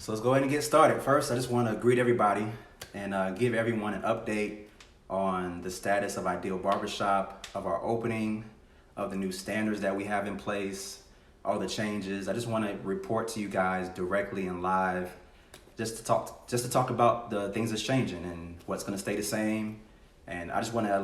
So let's go ahead and get started. First, I just want to greet everybody and give everyone an update on the status of Ideal Barbershop, of our opening, of the new standards that we have in place, all the changes. I just want to report to you guys directly and live, just to talk about the things that's changing and what's going to stay the same. And I just want to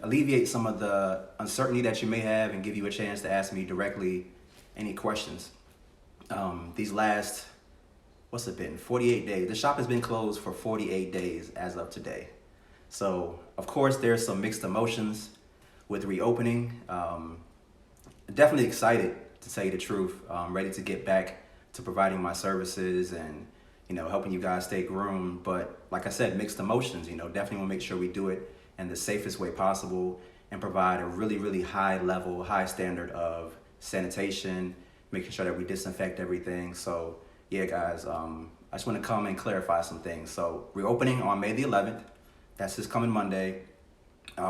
alleviate some of the uncertainty that you may have and give you a chance to ask me directly any questions. These last, what's it been, 48 days. The shop has been closed for 48 days as of today. So, of course, there's some mixed emotions with reopening. Definitely excited, to tell you the truth. Ready to get back to providing my services and, helping you guys stay groomed. But like I said, mixed emotions, definitely want to make sure we do it in the safest way possible and provide a really, really high level, high standard of sanitation, making sure that we disinfect everything. So yeah, guys, I just want to come and clarify some things. So reopening on May the 11th, that's this coming Monday.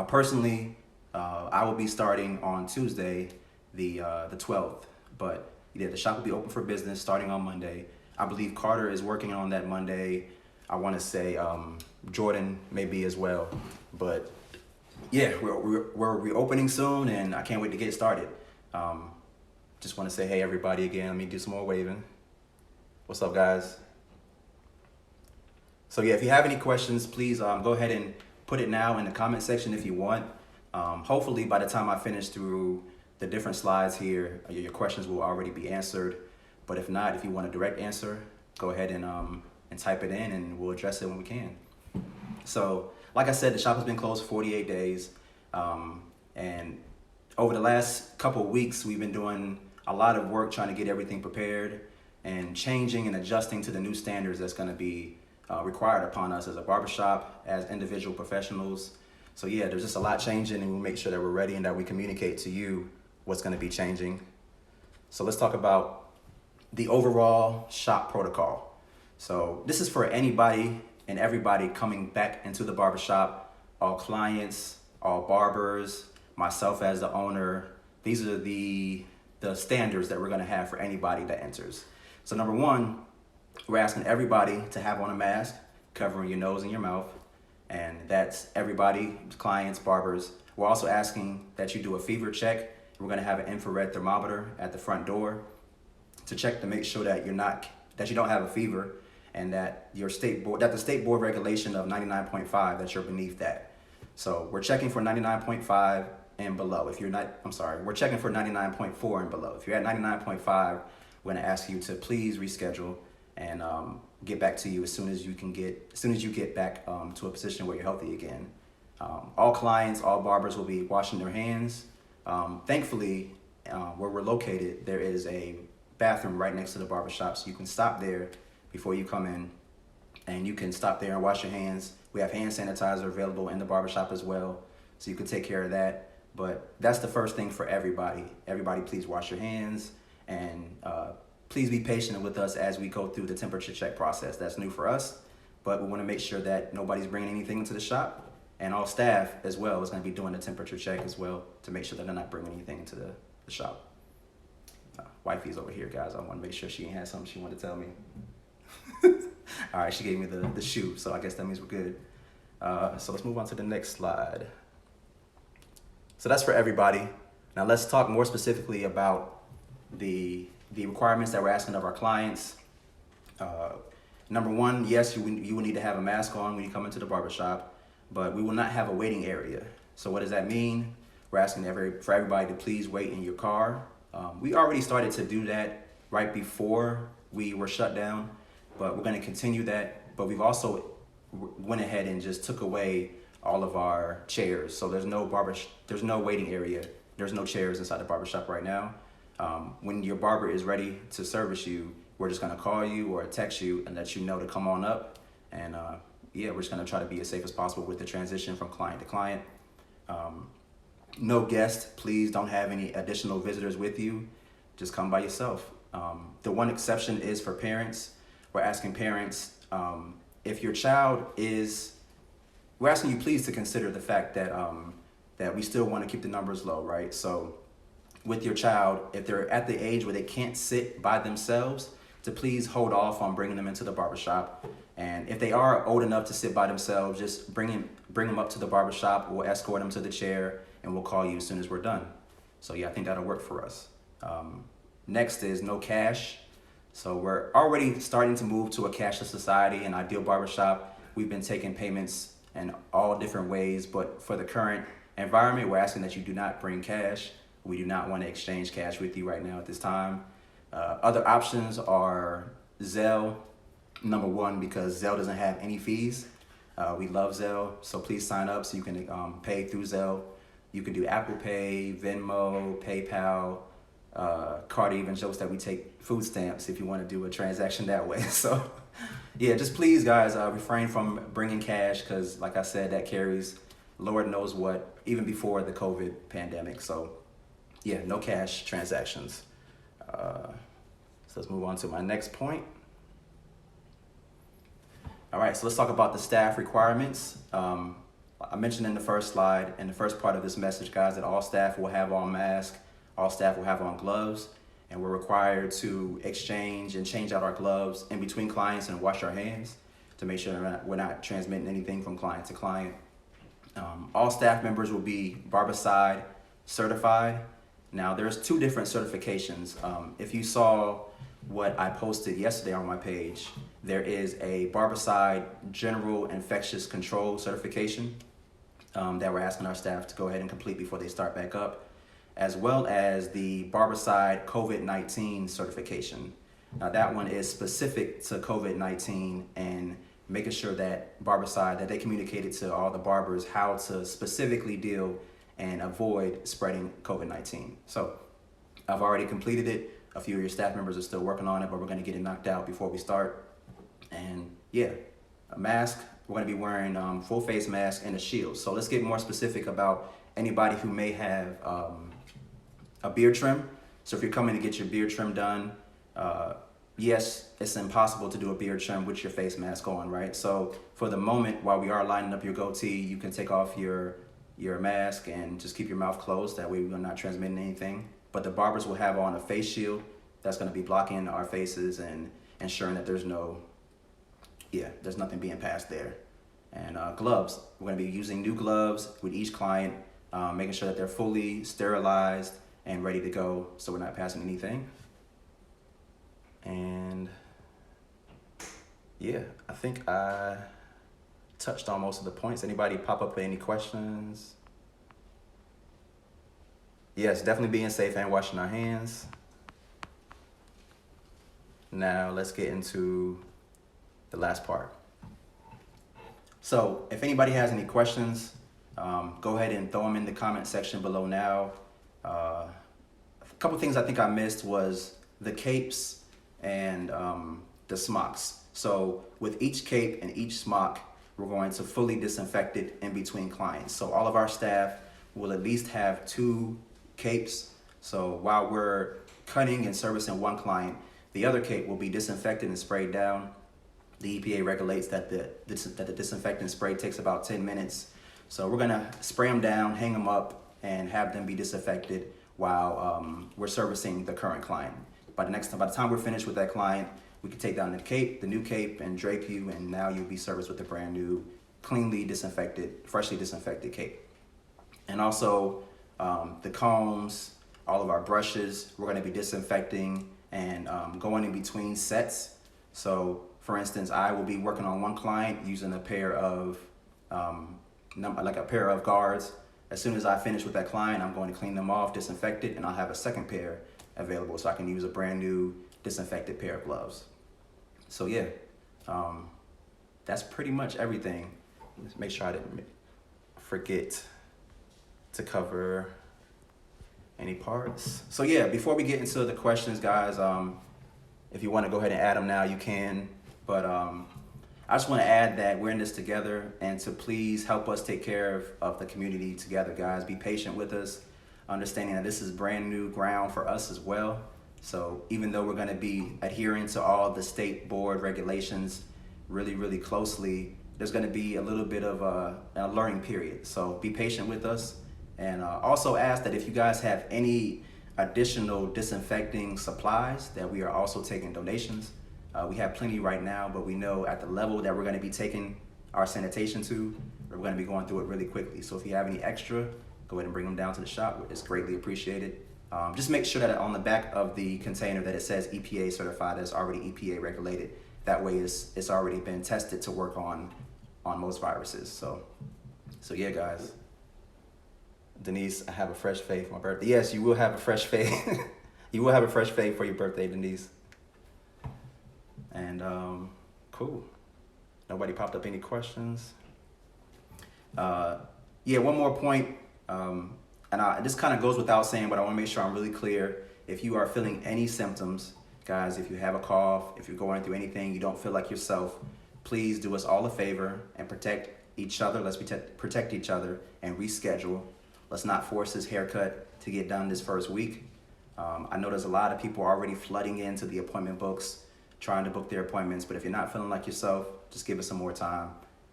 Personally, I will be starting on Tuesday, the 12th. But yeah, the shop will be open for business starting on Monday. I believe Carter is working on that Monday. I want to say Jordan maybe as well. But yeah, we're reopening soon, and I can't wait to get started. Just want to say hey everybody again. Let me do some more waving. What's up, guys? So yeah, if you have any questions, please go ahead and put it now in the comment section if you want. Hopefully by the time I finish through the different slides here, your questions will already be answered. But if not, if you want a direct answer, go ahead and type it in and we'll address it when we can. So like I said, the shop has been closed 48 days. And over the last couple of weeks, we've been doing a lot of work trying to get everything prepared and changing and adjusting to the new standards that's going to be required upon us as a barbershop, as individual professionals. So yeah, there's just a lot changing, and we'll make sure that we're ready and that we communicate to you what's going to be changing. So let's talk about the overall shop protocol. So this is for anybody and everybody coming back into the barbershop, all clients, all barbers, myself as the owner. These are the standards that we're going to have for anybody that enters. So number one, we're asking everybody to have on a mask covering your nose and your mouth. And that's everybody, clients, barbers. We're also asking that you do a fever check. We're going to have an infrared thermometer at the front door to check to make sure that you don't have a fever, and that the state board regulation of 99.5, that you're beneath that. So we're checking for 99.5 and below. We're checking for 99.4 and below. If you're at 99.5, we're going to ask you to please reschedule and get back to you as soon as you get back to a position where you're healthy again. All clients, all barbers will be washing their hands. Thankfully, where we're located, there is a bathroom right next to the barbershop, so you can stop there before you come in, and you can stop there and wash your hands. We have hand sanitizer available in the barbershop as well, so you can take care of that. But that's the first thing for everybody. Everybody, please wash your hands, and please be patient with us as we go through the temperature check process. That's new for us, but we want to make sure that nobody's bringing anything into the shop, and all staff as well is going to be doing the temperature check as well to make sure that they're not bringing anything into the shop. Wifey's over here, guys. I want to make sure she ain't had something she wanted to tell me. All right, she gave me the shoe, so I guess that means we're good. So let's move on to the next slide. So that's for everybody. Now let's talk more specifically about the requirements that we're asking of our clients. Number one, yes, you will need to have a mask on when you come into the barbershop, but we will not have a waiting area. So what does that mean? We're asking for everybody to please wait in your car. We already started to do that right before we were shut down, but we're going to continue that. But we've also went ahead and just took away all of our chairs. So there's no waiting area. There's no chairs inside the barbershop right now. When your barber is ready to service you, we're just going to call you or text you and let you know to come on up. And yeah, we're just going to try to be as safe as possible with the transition from client to client. No guests, please don't have any additional visitors with you. Just come by yourself. The one exception is for parents. We're asking parents, if your child we're asking you please to consider the fact that we still want to keep the numbers low, right? So with your child, if they're at the age where they can't sit by themselves, to please hold off on bringing them into the barbershop. And if they are old enough to sit by themselves, just bring them up to the barbershop. We'll escort them to the chair, and we'll call you as soon as we're done. So yeah, I think that'll work for us. Next is no cash. So we're already starting to move to a cashless society. In Ideal Barbershop, we've been taking payments in all different ways, but for the current environment, we're asking that you do not bring cash. We do not want to exchange cash with you right now at this time. Other options are Zelle, number one, because Zelle doesn't have any fees. We love Zelle, so please sign up so you can pay through Zelle. You can do Apple Pay, Venmo, PayPal. Carter even jokes that we take food stamps if you want to do a transaction that way. So yeah, just please guys, refrain from bringing cash, because like I said, that carries Lord knows what, even before the COVID pandemic. So yeah, no cash transactions. So let's move on to my next point. All right, so let's talk about the staff requirements. I mentioned in the first slide, in the first part of this message, guys, that all staff will have on masks, all staff will have on gloves, and we're required to exchange and change out our gloves in between clients and wash our hands to make sure we're not transmitting anything from client to client. All staff members will be Barberside certified. Now, there's two different certifications. If you saw what I posted yesterday on my page, there is a Barberside General Infectious Control certification that we're asking our staff to go ahead and complete before they start back up, as well as the Barberside COVID-19 certification. Now, that one is specific to COVID-19 and making sure that Barberside, that they communicated to all the barbers how to specifically deal and avoid spreading COVID-19. So I've already completed it. A few of your staff members are still working on it, but we're going to get it knocked out before we start. And yeah, a mask, we're going to be wearing full face mask and a shield. So let's get more specific about anybody who may have a beard trim. So if you're coming to get your beard trim done, yes, it's impossible to do a beard trim with your face mask on, right? So for the moment, while we are lining up your goatee, you can take off your mask and just keep your mouth closed. That way we're not transmitting anything. But the barbers will have on a face shield that's going to be blocking our faces and ensuring that there's nothing being passed there. And gloves, we're going to be using new gloves with each client, making sure that they're fully sterilized and ready to go, so we're not passing anything. And yeah, I think I touched on most of the points. Anybody pop up with any questions? Yes, definitely being safe and washing our hands. Now let's get into the last part. So if anybody has any questions, go ahead and throw them in the comment section below now. A couple things I think I missed was the capes and the smocks. So with each cape and each smock, we're going to fully disinfect it in between clients. So all of our staff will at least have 2 capes. So while we're cutting and servicing one client, the other cape will be disinfected and sprayed down. The EPA regulates that the disinfectant spray takes about 10 minutes. So we're gonna spray them down, hang them up, and have them be disinfected while we're servicing the current client. By the time we're finished with that client, we can take down the new cape, and drape you, and now you'll be serviced with a brand new, cleanly disinfected, freshly disinfected cape. And also the combs, all of our brushes, we're gonna be disinfecting and going in between sets. So for instance, I will be working on one client using a pair of guards. As soon as I finish with that client, I'm going to clean them off, disinfect it, and I'll have a second pair available so I can use a brand new disinfected pair of gloves. So yeah, that's pretty much everything. Let's make sure I didn't forget to cover any parts. So yeah, before we get into the questions, guys, if you want to go ahead and add them now, you can. But I just want to add that we're in this together, and to please help us take care of the community together, guys. Be patient with us, understanding that this is brand new ground for us as well. So even though we're going to be adhering to all the state board regulations really, really closely, there's going to be a little bit of a learning period. So be patient with us. And also ask that if you guys have any additional disinfecting supplies that we are also taking donations. We have plenty right now, but we know at the level that we're going to be taking our sanitation to, we're going to be going through it really quickly. So if you have any extra, go ahead and bring them down to the shop. It's greatly appreciated. Just make sure that on the back of the container that it says EPA certified, it's already EPA regulated. That way it's already been tested to work on most viruses. So yeah, guys. Denise, I have a fresh fade for my birthday. Yes, you will have a fresh fade. You will have a fresh fade for your birthday, Denise. And cool. Nobody popped up any questions. Yeah, one more point. This kind of goes without saying, but I want to make sure I'm really clear. If you are feeling any symptoms, guys, if you have a cough, if you're going through anything, you don't feel like yourself, please do us all a favor and protect each other. Let's protect each other and reschedule. Let's not force this haircut to get done this first week. I know there's a lot of people already flooding into the appointment books, trying to book their appointments, but if you're not feeling like yourself, just give us some more time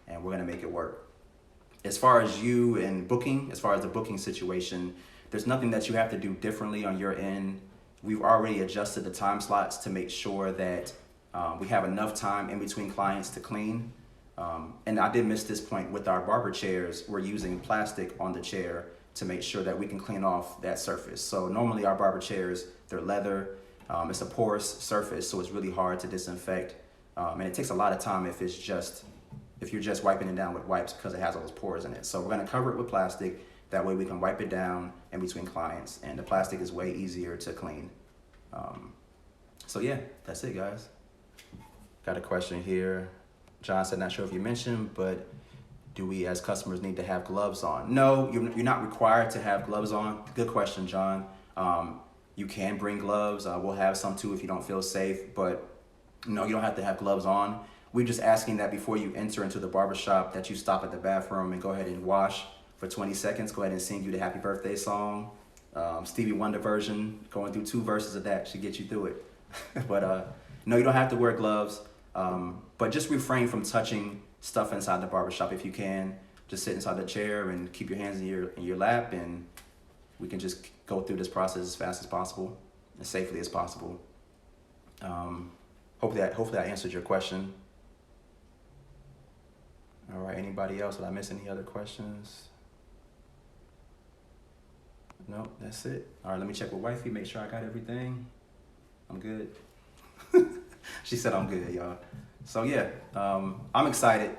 and we're gonna make it work. As far as you and booking, as far as the booking situation, there's nothing that you have to do differently on your end. We've already adjusted the time slots to make sure that we have enough time in between clients to clean. And I did miss this point with our barber chairs. We're using plastic on the chair to make sure that we can clean off that surface. So normally our barber chairs, they're leather. It's a porous surface, so it's really hard to disinfect. And it takes a lot of time if you're just wiping it down with wipes because it has all those pores in it. So we're gonna cover it with plastic. That way we can wipe it down in between clients, and the plastic is way easier to clean. So yeah, that's it, guys. Got a question here. John said, not sure if you mentioned, but do we as customers need to have gloves on? No, you're not required to have gloves on. Good question, John. You can bring gloves. We'll have some too if you don't feel safe, but no, you don't have to have gloves on. We're just asking that before you enter into the barbershop that you stop at the bathroom and go ahead and wash for 20 seconds. Go ahead and sing you the happy birthday song. Stevie Wonder version, going through 2 verses of that should get you through it. But no, you don't have to wear gloves. But just refrain from touching stuff inside the barbershop if you can. Just sit inside the chair and keep your hands in your lap, and we can just go through this process as fast as possible, as safely as possible. Hopefully I answered your question. All right, anybody else? Did I miss any other questions? No, that's it. All right, let me check with wifey, make sure I got everything. I'm good. She said I'm good, y'all. So yeah, I'm excited.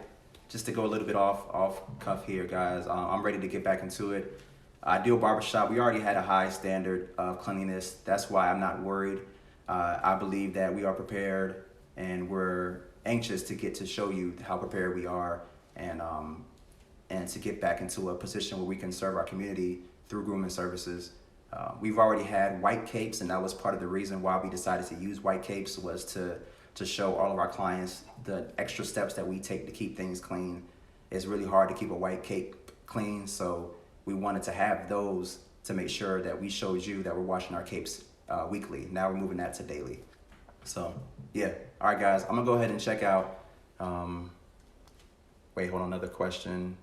Just to go a little bit off cuff here, guys. I'm ready to get back into it. Ideal Barbershop, we already had a high standard of cleanliness. That's why I'm not worried. I believe that we are prepared, and we're anxious to get to show you how prepared we are, and to get back into a position where we can serve our community through grooming services. We've already had white capes, and that was part of the reason why we decided to use white capes, was to show all of our clients the extra steps that we take to keep things clean. It's really hard to keep a white cape clean, so we wanted to have those to make sure that we showed you that we're washing our capes weekly. Now we're moving that to daily. So yeah, all right, guys, I'm gonna go ahead and check out. Wait, hold on, another question.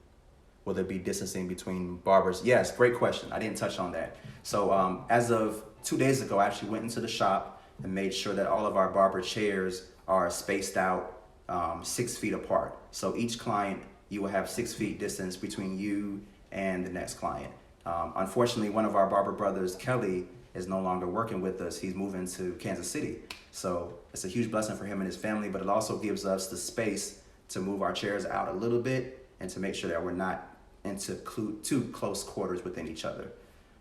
Will there be distancing between barbers? Yes, great question. I didn't touch on that. So as of 2 days ago, I actually went into the shop and made sure that all of our barber chairs are spaced out 6 feet apart. So each client, you will have 6 feet distance between you and the next client. Unfortunately, one of our barber brothers, Kelly, is no longer working with us. He's moving to Kansas City. So it's a huge blessing for him and his family, but it also gives us the space to move our chairs out a little bit and to make sure that we're not into too close quarters within each other.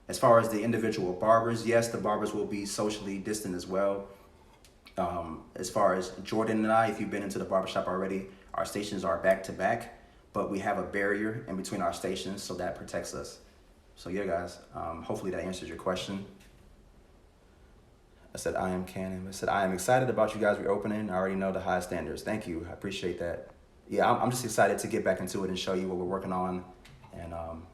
As far as the individual barbers, yes, the barbers will be socially distant as well. As far as Jordan and I, if you've been into the barbershop already, our stations are back to back, but we have a barrier in between our stations, so that protects us. So yeah, guys, hopefully that answers your question. I said, I am Cannon. I said, I am excited about you guys reopening. I already know the high standards. Thank you. I appreciate that. Yeah, I'm just excited to get back into it and show you what we're working on. And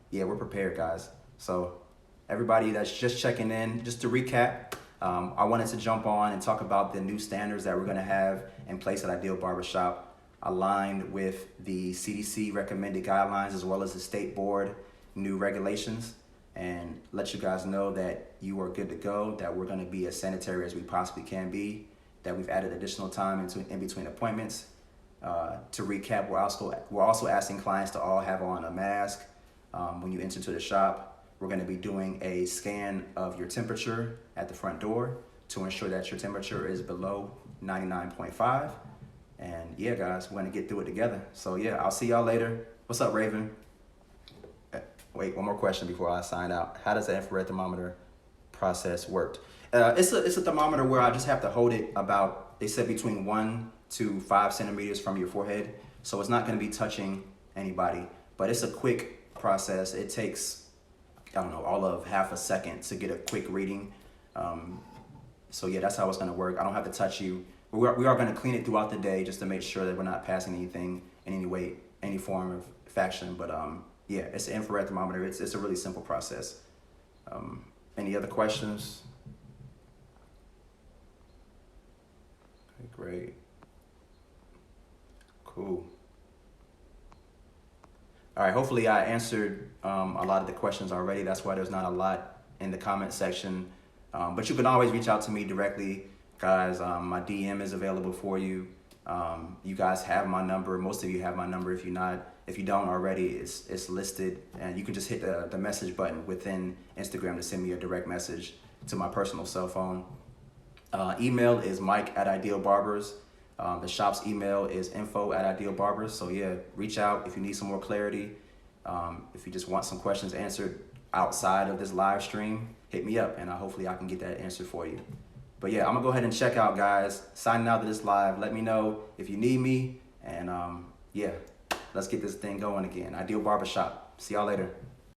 yeah, we're prepared, guys. So everybody that's just checking in, just to recap, I wanted to jump on and talk about the new standards that we're going to have in place at Ideal Barbershop, aligned with the CDC recommended guidelines as well as the state board new regulations. and let you guys know that you are good to go, that we're going to be as sanitary as we possibly can be, that we've added additional time in between appointments. To recap, we're also asking clients to all have on a mask when you enter to the shop. We're going to be doing a scan of your temperature at the front door to ensure that your temperature is below 99.5. And yeah, guys, we're going to get through it together. So yeah, I'll see y'all later. What's up, Raven? Wait, one more question before I sign out. How does the infrared thermometer process work? It's a thermometer where I just have to hold it about, they said between 1 to 5 centimeters from your forehead. So it's not going to be touching anybody, but it's a quick process. It takes, I don't know, all of half a second to get a quick reading. So yeah, that's how it's going to work. I don't have to touch you. We are going to clean it throughout the day just to make sure that we're not passing anything in any way, any form of faction. But yeah, it's an infrared thermometer. It's a really simple process. Any other questions? Okay, great. Cool. All right, hopefully I answered a lot of the questions already. That's why there's not a lot in the comment section. But you can always reach out to me directly, guys. My DM is available for you. You guys have my number. Most of you have my number. If you don't already, it's listed, and you can just hit the message button within Instagram to send me a direct message to my personal cell phone. Email is mike@idealbarbers. The shop's email is info@idealbarbers. So yeah, reach out if you need some more clarity. If you just want some questions answered outside of this live stream, hit me up, and hopefully I can get that answered for you. But yeah, I'm gonna go ahead and check out, guys. Signing out to this live. Let me know if you need me, and yeah, let's get this thing going again. Ideal Barbershop. See y'all later.